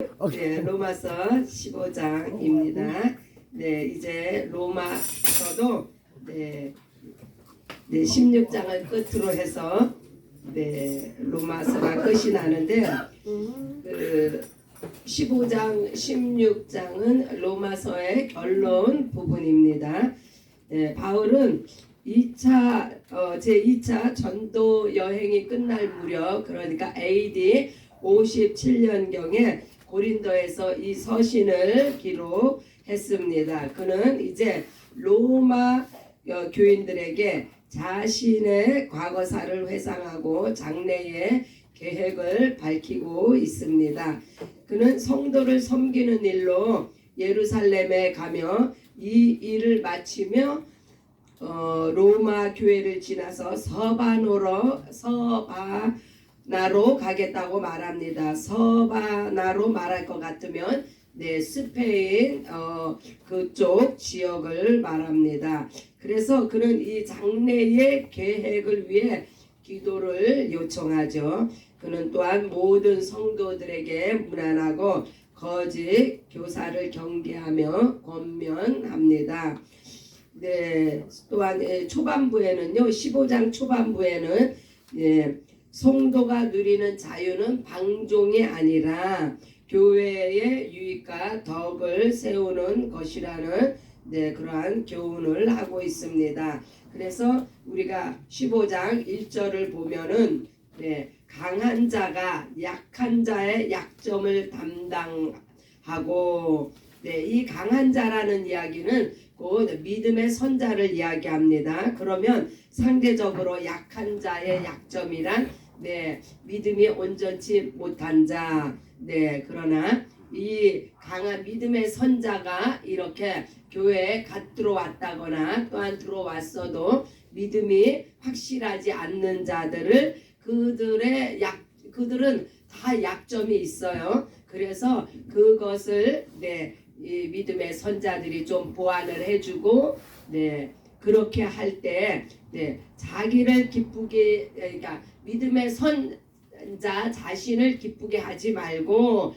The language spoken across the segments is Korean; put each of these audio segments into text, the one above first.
네, 로마서 15장입니다. 네, 이제 로마서도 16장을 끝으로 해서 로마서가 끝이 나는데 15장, 16장은 로마서의 결론 부분입니다. 네, 바울은 제2차 전도 여행이 끝날 무렵, 그러니까 AD 57년경에 고린도에서 이 서신을 기록했습니다. 그는 이제 로마 교인들에게 자신의 과거사를 회상하고 장래의 계획을 밝히고 있습니다. 그는 성도를 섬기는 일로 예루살렘에 가며 이 일을 마치며 로마 교회를 지나서 서바나로 가겠다고 말합니다. 서바나로 말할 것 같으면 스페인 그쪽 지역을 말합니다. 그래서 그는 이 장래의 계획을 위해 기도를 요청하죠. 그는 또한 모든 성도들에게 무난하고 거짓 교사를 경계하며 권면합니다. 또한 초반부에는요, 15장 초반부에는 성도가 누리는 자유는 방종이 아니라 교회의 유익과 덕을 세우는 것이라는 그러한 교훈을 하고 있습니다. 그래서 우리가 15장 1절을 보면은 강한 자가 약한 자의 약점을 담당하고 이 강한 자라는 이야기는 곧 믿음의 선자를 이야기합니다. 그러면 상대적으로 약한 자의 약점이란 믿음이 온전치 못한 자. 그러나 이 강한 믿음의 선자가 이렇게 교회에 갓 들어왔다거나 또한 들어왔어도 믿음이 확실하지 않는 자들을 그들은 다 약점이 있어요. 그래서 그것을 이 믿음의 선자들이 좀 보완을 해주고 그렇게 할 때 자기를 기쁘게, 그러니까 믿음의 선자 자신을 기쁘게 하지 말고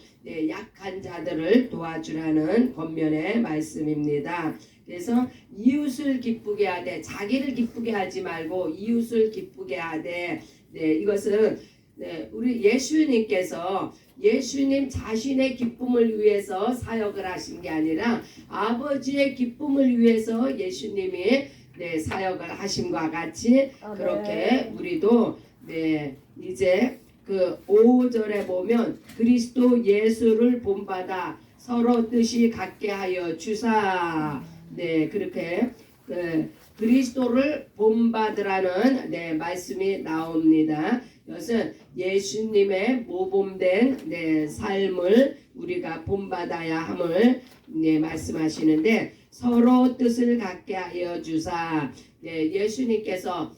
약한 자들을 도와주라는 권면의 말씀입니다. 그래서 이웃을 기쁘게 하되, 자기를 기쁘게 하지 말고 이웃을 기쁘게 하되, 이것은 우리 예수님께서 예수님 자신의 기쁨을 위해서 사역을 하신 게 아니라 아버지의 기쁨을 위해서 예수님이 사역을 하심과 같이 그렇게 우리도 이제 그 5절에 보면 그리스도 예수를 본받아 서로 뜻이 같게 하여 주사, 그렇게 그리스도를 본받으라는 말씀이 나옵니다. 이것은 예수님의 모범된 삶을 우리가 본받아야 함을 말씀하시는데, 서로 뜻을 갖게 하여 주사. 예수님께서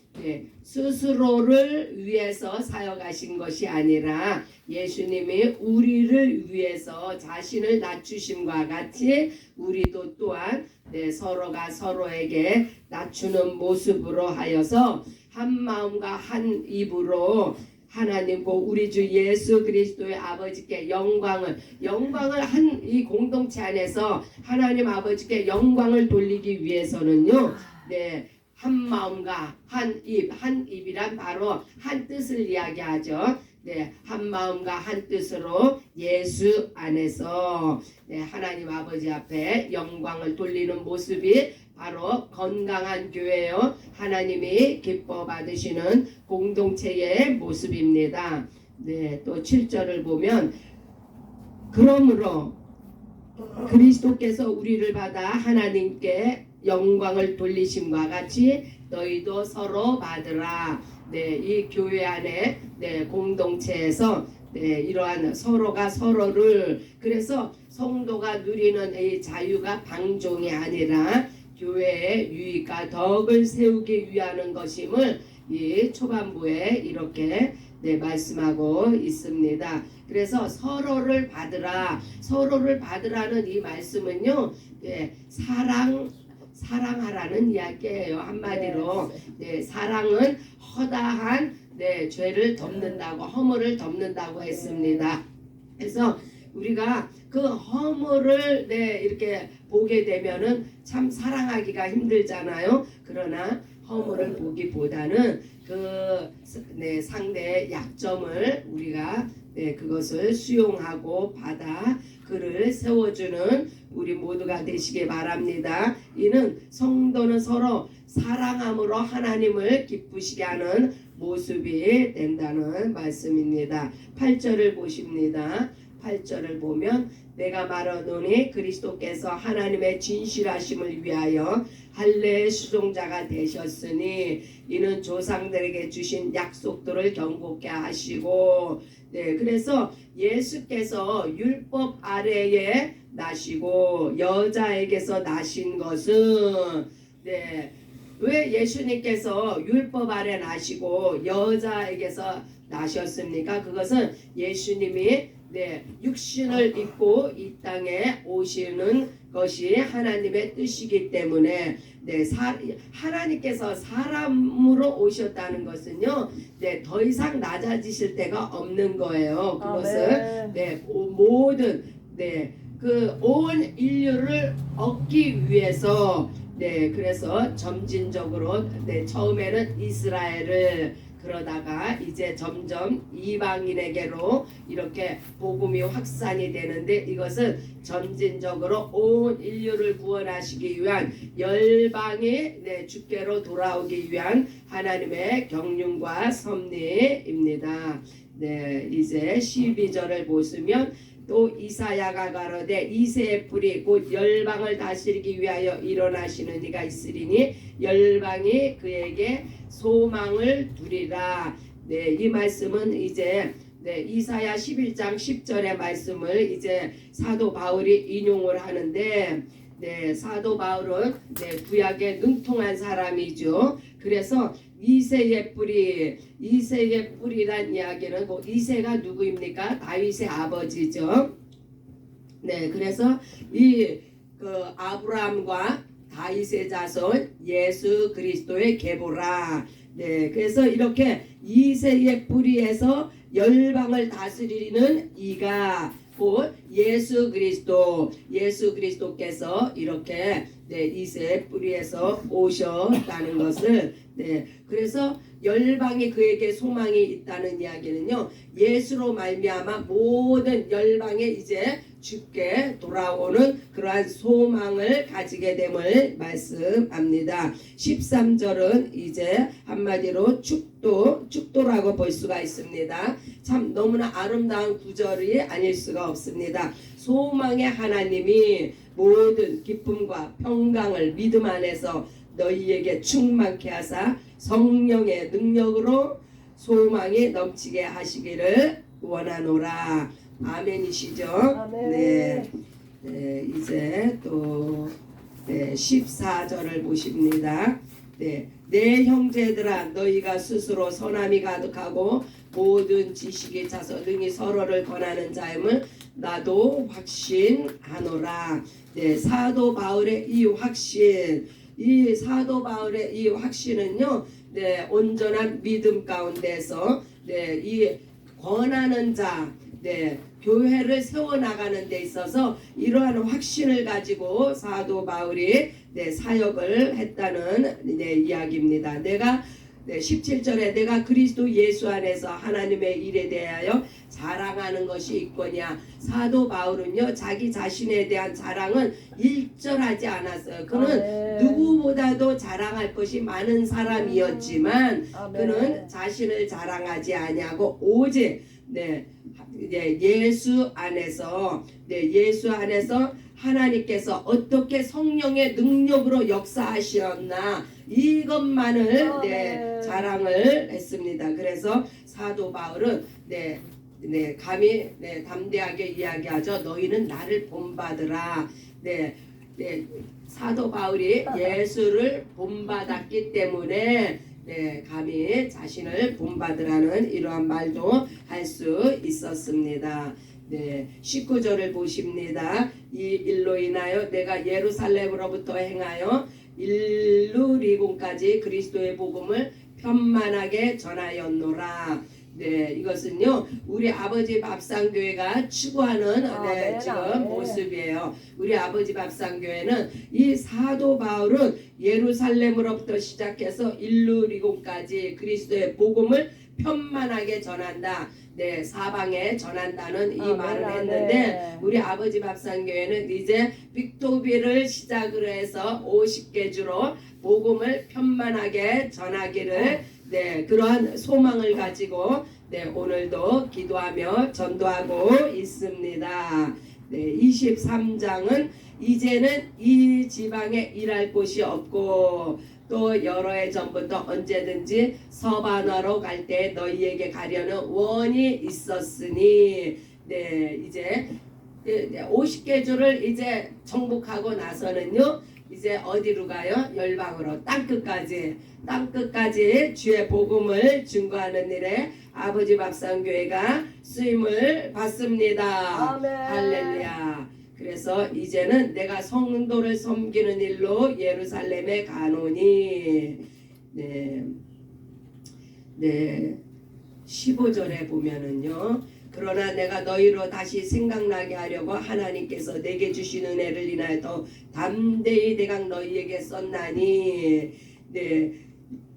스스로를 위해서 사역하신 것이 아니라 예수님이 우리를 위해서 자신을 낮추심과 같이 우리도 또한 서로가 서로에게 낮추는 모습으로 하여서 한 마음과 한 입으로 하나님과 우리 주 예수 그리스도의 아버지께 영광을 한 이 공동체 안에서 하나님 아버지께 영광을 돌리기 위해서는요, 한 마음과 한 입이란 바로 한 뜻을 이야기하죠. 한 마음과 한 뜻으로 예수 안에서 하나님 아버지 앞에 영광을 돌리는 모습이 바로 건강한 교회요, 하나님이 기뻐 받으시는 공동체의 모습입니다. 또 7절을 보면 그러므로 그리스도께서 우리를 받아 하나님께 영광을 돌리심과 같이 너희도 서로 받으라. 이 교회 안에 공동체에서 이러한 서로가 서로를, 그래서 성도가 누리는 이 자유가 방종이 아니라 교회의 유익과 덕을 세우기 위하는 것임을 이 초반부에 이렇게 말씀하고 있습니다. 그래서 서로를 받으라는 이 말씀은요, 사랑하라는 이야기예요. 한마디로 사랑은 허다한 죄를 덮는다고, 허물을 덮는다고 했습니다. 그래서 우리가 그 허물을 이렇게 보게 되면은 참 사랑하기가 힘들잖아요. 그러나 허물을 보기보다는 상대의 약점을 우리가 그것을 수용하고 받아 그를 세워주는 우리 모두가 되시기 바랍니다. 이는 성도는 서로 사랑함으로 하나님을 기쁘시게 하는 모습이 된다는 말씀입니다. 8절을 보십니다. 8절을 보면 내가 말하노니 그리스도께서 하나님의 진실하심을 위하여 할례의 수종자가 되셨으니 이는 조상들에게 주신 약속들을 경고케 하시고 그래서 예수께서 율법 아래에 나시고 여자에게서 나신 것은 왜 예수님께서 율법 아래 나시고 여자에게서 나셨습니까? 그것은 예수님이 육신을 입고 이 땅에 오시는 것이 하나님의 뜻이기 때문에 하나님께서 사람으로 오셨다는 것은요 더 이상 낮아지실 데가 없는 거예요. 그것은 모든 그 온 인류를 얻기 위해서 그래서 점진적으로 처음에는 이스라엘을 그러다가 이제 점점 이방인에게로 이렇게 복음이 확산이 되는데 이것은 점진적으로 온 인류를 구원하시기 위한 열방이 주께로 돌아오기 위한 하나님의 경륜과 섭리입니다. 이제 12절을 보시면 또 이사야가 가로되 이새의 뿌리 곧 열방을 다스리기 위하여 일어나시는 이가 있으리니 열방이 그에게 소망을 두리라. 이 말씀은 이제 이사야 11장 10절의 말씀을 이제 사도 바울이 인용을 하는데 사도 바울은 구약에 능통한 사람이죠. 그래서 이새의 뿌리란 이야기는 이새가 누구입니까? 다윗의 아버지죠. 그래서 아브라함과 다윗의 자손 예수 그리스도의 계보라. 그래서 이렇게 이새의 뿌리에서 열방을 다스리는 이가 곧 예수 그리스도께서 이렇게 이새의 뿌리에서 오셨다는 것을 그래서 열방이 그에게 소망이 있다는 이야기는요 예수로 말미암아 모든 열방에 이제 주께 돌아오는 그러한 소망을 가지게 됨을 말씀합니다. 13절은 이제 한마디로 축도라고 볼 수가 있습니다. 참 너무나 아름다운 구절이 아닐 수가 없습니다. 소망의 하나님이 모든 기쁨과 평강을 믿음 안에서 너희에게 충만케 하사 성령의 능력으로 소망이 넘치게 하시기를 원하노라. 아멘이시죠? 아멘. 이제 또 14절을 보십니다. 내 형제들아 너희가 스스로 선함이 가득하고 모든 지식이 차서 능히 서로를 권하는 자임을 나도 확신하노라. 사도 바울의 이 확신, 이 사도 바울의 이 확신은요 온전한 믿음 가운데서 이 권하는 자 교회를 세워나가는 데 있어서 이러한 확신을 가지고 사도 바울이 사역을 했다는 이야기입니다. 17절에 내가 그리스도 예수 안에서 하나님의 일에 대하여 자랑하는 것이 있거냐. 사도 바울은요 자기 자신에 대한 자랑은 일절하지 않았어요. 그는 누구보다도 자랑할 것이 많은 사람이었지만 그는 자신을 자랑하지 아니하고 오직 예수 안에서 하나님께서 어떻게 성령의 능력으로 역사하셨나 이것만을 자랑을 했습니다. 그래서 사도 바울은 감히 담대하게 이야기하죠. 너희는 나를 본받으라. 사도 바울이 예수를 본받았기 때문에 감히 자신을 본받으라는 이러한 말도 할 수 있었습니다. 19절을 보십니다. 이 일로 인하여 내가 예루살렘으로부터 행하여 일루리곤까지 그리스도의 복음을 편만하게 전하였노라. 네, 이것은요 우리 아버지 밥상교회가 추구하는 네, 지금 모습이에요. 우리 아버지 밥상교회는 이 사도 바울은 예루살렘으로부터 시작해서 일루리곤까지 그리스도의 복음을 편만하게 전한다. 네, 사방에 전한다는 이 말을 했는데 우리 아버지 밥상교회는 이제 빅토비를 시작으로 해서 50개 주로 복음을 편만하게 전하기를 네, 그러한 소망을 가지고 네, 오늘도 기도하며 전도하고 있습니다. 네, 23장은 이제는 이 지방에 일할 곳이 없고 또 여러 해 전부터 언제든지 서바나로 갈 때 너희에게 가려는 원이 있었으니 네, 이제 50개 주를 이제 정복하고 나서는요 이제 어디로 가요? 열방으로 땅끝까지 주의 복음을 증거하는 일에 아버지 밥상교회가 쓰임을 받습니다. 아멘. 할렐루야. 그래서 이제는 내가 성도를 섬기는 일로 예루살렘에 가노니 네, 15절에 보면은요 그러나 내가 너희로 다시 생각나게 하려고 하나님께서 내게 주신 은혜를 인하여 더 담대히 대강 너희에게 썼나니 네,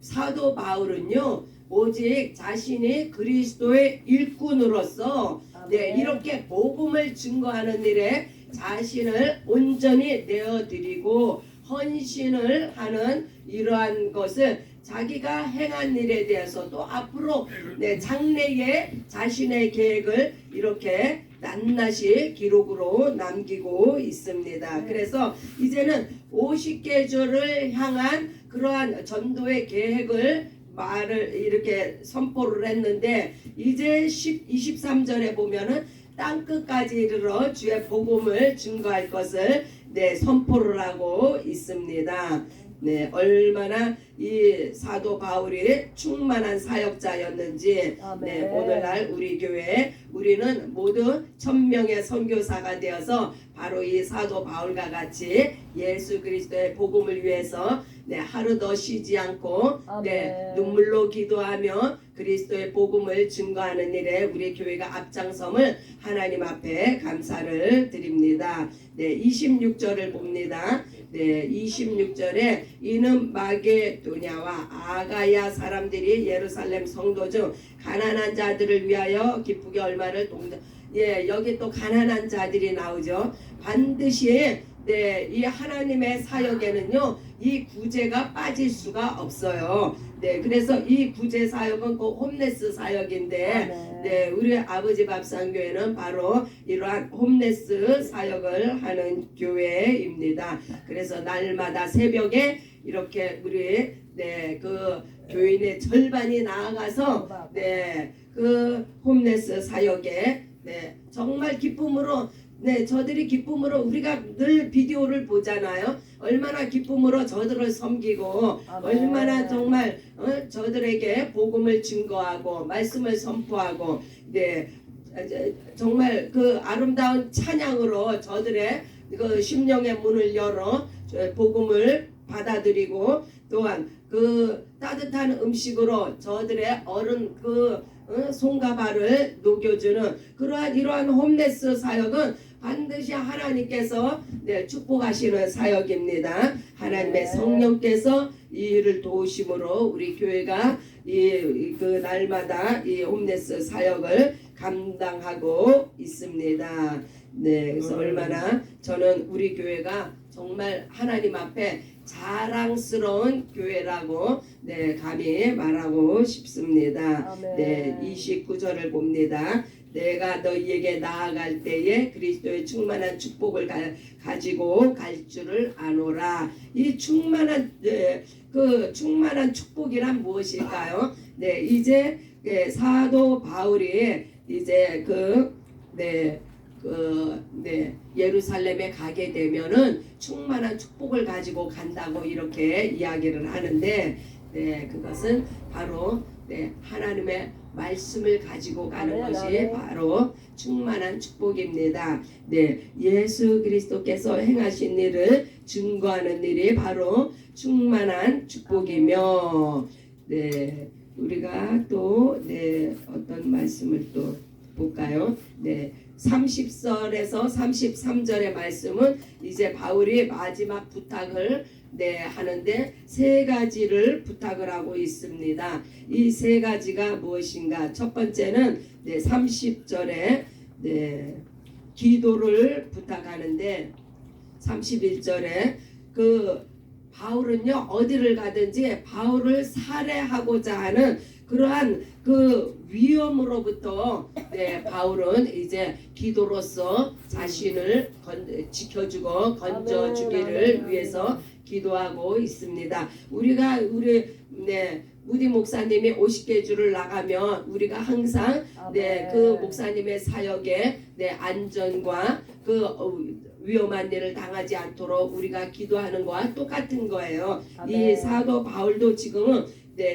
사도 바울은요 오직 자신이 그리스도의 일꾼으로서 네, 이렇게 복음을 증거하는 일에 자신을 온전히 내어드리고 헌신을 하는 이러한 것을 자기가 행한 일에 대해서 또 앞으로 네, 장래에 자신의 계획을 이렇게 낱낱이 기록으로 남기고 있습니다. 그래서 이제는 50개 주를 향한 그러한 전도의 계획을 말을 이렇게 선포를 했는데 이제 23절에 보면은 땅끝까지 이르러 주의 복음을 증거할 것을 네, 선포를 하고 있습니다. 네, 얼마나 이 사도 바울이 충만한 사역자였는지 네, 오늘날 우리 교회 우리는 모두 1000명의 선교사가 되어서 바로 이 사도 바울과 같이 예수 그리스도의 복음을 위해서 네, 하루도 쉬지 않고 네, 눈물로 기도하며 그리스도의 복음을 증거하는 일에 우리 교회가 앞장섬을 하나님 앞에 감사를 드립니다. 네, 26절을 봅니다. 네, 26절에 이는 마게도냐와 아가야 사람들이 예루살렘 성도 중 가난한 자들을 위하여 기쁘게 얼마를 예, 여기 또 가난한 자들이 나오죠. 반드시 네, 이 하나님의 사역에는요 이 구제가 빠질 수가 없어요. 네, 그래서 이 구제 사역은 그 홈레스 사역인데 네, 우리 아버지 밥상교회는 바로 이러한 홈레스 사역을 하는 교회입니다. 그래서 날마다 새벽에 이렇게 우리 네, 그 교인의 절반이 나아가서 네, 그 홈레스 사역에 네, 정말 기쁨으로 네, 저들이 기쁨으로 우리가 늘 비디오를 보잖아요. 얼마나 기쁨으로 저들을 섬기고 얼마나 정말 저들에게 복음을 증거하고 말씀을 선포하고 네, 정말 그 아름다운 찬양으로 저들의 그 심령의 문을 열어 복음을 받아들이고 또한 그 따뜻한 음식으로 저들의 어른 그 손과 발을 녹여주는 이러한 홈레스 사역은 반드시 하나님께서 네, 축복하시는 사역입니다. 하나님의 성령께서 이 일을 도우심으로 우리 교회가 그 날마다 이 홈레스 사역을 감당하고 있습니다. 네, 그래서 얼마나 저는 우리 교회가 정말 하나님 앞에 자랑스러운 교회라고 네, 감히 말하고 싶습니다. 네, 29절을 봅니다. 내가 너희에게 나아갈 때에 그리스도의 충만한 축복을 가지고 갈 줄을 아노라. 이 충만한 그 충만한 축복이란 무엇일까요? 네, 이제 사도 바울이 이제 예루살렘에 가게 되면은 충만한 축복을 가지고 간다고 이렇게 이야기를 하는데 네, 그것은 바로 네, 하나님의 말씀을 가지고 가는 것이 바로 충만한 축복입니다. 네, 예수 그리스도께서 행하신 일을 증거하는 일이 바로 충만한 축복이며 네, 우리가 또 어떤 말씀을 또 볼까요? 30절에서 33절의 말씀은 이제 바울이 마지막 부탁을 하는데 세 가지를 부탁을 하고 있습니다. 이 세 가지가 무엇인가? 첫 번째는 30절에 기도를 부탁하는데 31절에 그 바울은요 어디를 가든지 바울을 살해하고자 하는 그러한 그 위험으로부터 바울은 이제 기도로서 자신을 지켜주고 건져주기를 위해서 기도하고 있습니다. 우리가 무디 목사님이 50개주를 나가면 우리가 항상 그 목사님의 사역의 안전과 그 위험한 일을 당하지 않도록 우리가 기도하는 거와 똑같은 거예요. 이 사도 바울도 지금은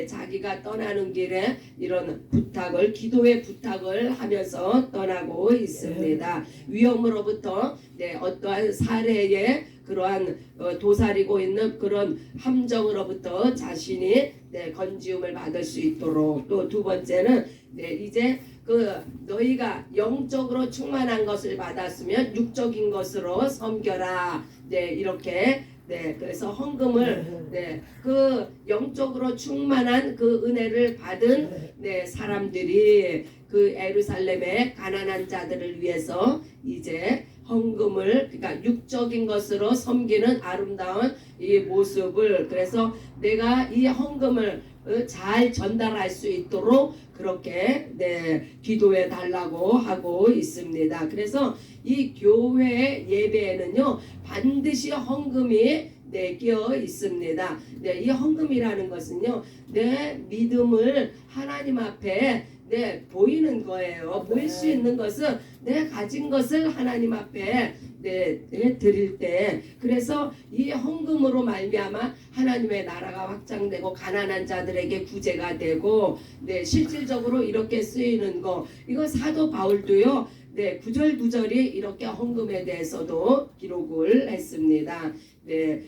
자기가 떠나는 길에 이런 부탁을 기도의 부탁을 하면서 떠나고 있습니다. 위험으로부터 어떠한 살해의 그러한 도사리고 있는 그런 함정으로부터 자신이 건지움을 받을 수 있도록 또 두 번째는 이제 그 너희가 영적으로 충만한 것을 받았으면 육적인 것으로 섬겨라. 이렇게 그래서 헌금을 그 영적으로 충만한 그 은혜를 받은 사람들이 그 예루살렘의 가난한 자들을 위해서 이제 헌금을 그러니까 육적인 것으로 섬기는 아름다운 이 모습을 그래서 내가 이 헌금을 잘 전달할 수 있도록 그렇게 기도해 달라고 하고 있습니다. 그래서 이 교회 예배에는요 반드시 헌금이 끼어 있습니다. 이 헌금이라는 것은요 내 믿음을 하나님 앞에 보이는 거예요. 보일 수 있는 것은 내 가진 것을 하나님 앞에 드릴 때 그래서 이 헌금으로 말미암아 하나님의 나라가 확장되고 가난한 자들에게 구제가 되고 실질적으로 이렇게 쓰이는 거 이거 사도 바울도요 구절구절이 이렇게 헌금에 대해서도 기록을 했습니다.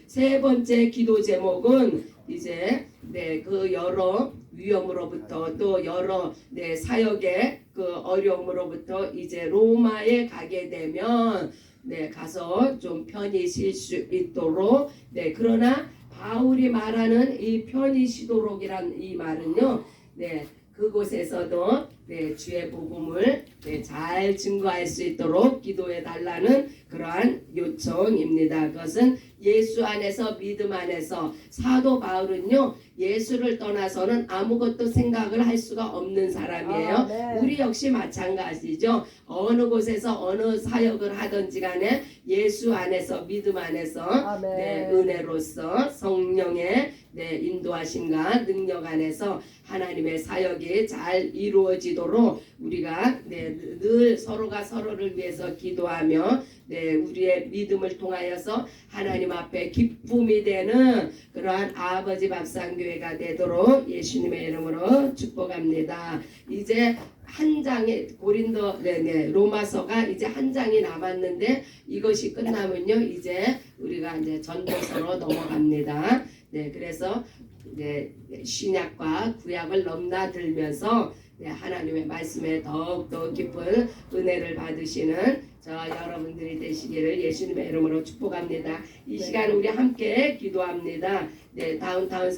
세 번째 기도 제목은 이제 그 여러 위험으로부터 또 여러 사역의 그 어려움으로부터 이제 로마에 가게 되면 가서 좀 편히 쉴 수 있도록 그러나 바울이 말하는 이 편히 쉬도록이란 이 말은요 그곳에서도 주의 복음을 잘 증거할 수 있도록 기도해 달라는 그러한 요청입니다. 그것은 예수 안에서 믿음 안에서 사도 바울은요 예수를 떠나서는 아무것도 생각을 할 수가 없는 사람이에요. 우리 역시 마찬가지죠. 어느 곳에서 어느 사역을 하든지 간에 예수 안에서 믿음 안에서 은혜로서 성령의 인도하심과 능력 안에서 하나님의 사역이 잘 이루어지도록 우리가 늘 서로가 서로를 위해서 기도하며 우리의 믿음을 통하여서 하나님 앞에 기쁨이 되는 그러한 아버지 밥상교회가 되도록 예수님의 이름으로 축복합니다. 이제 한 장의 고린도 로마서가 이제 한 장이 남았는데 이것이 끝나면요 이제 우리가 이제 전도서로 넘어갑니다. 그래서 신약과 구약을 넘나들면서 하나님의 말씀에 더욱더 깊은 은혜를 받으시는 저 여러분들이 되시기를 예수님의 이름으로 축복합니다. 이 시간 우리 함께 기도합니다. 다운타운